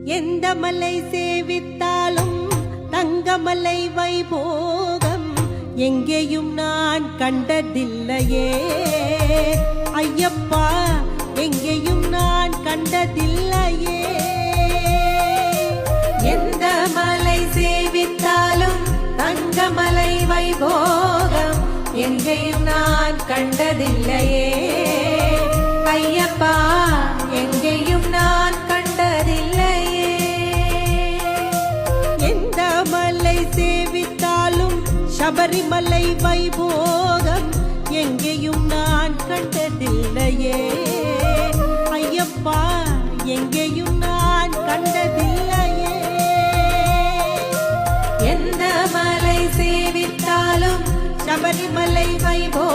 எந்த மலை சேவித்தாலும் தங்கமலை வைபோகம் எங்கேயும் நான் கண்டதில்லையே ஐயப்பா, எங்கேயும் நான் கண்டதில்லையே. எந்த மலை சேவித்தாலும் தங்கமலை வைபோகம் எங்கேயும் நான் கண்டதில்லையே ஐயப்பா, எங்கேயும் நான் கண்டதில்லையே. எந்த மலை சேவித்தாலும் சபரிமலை வைபோகம் எங்கேயும் நான் கண்டதில்லையே ஐயப்பா, எங்கேயும் நான் கண்டதில்லையே. எந்த மலை சேவித்தாலும் சபரிமலை வைபோகம்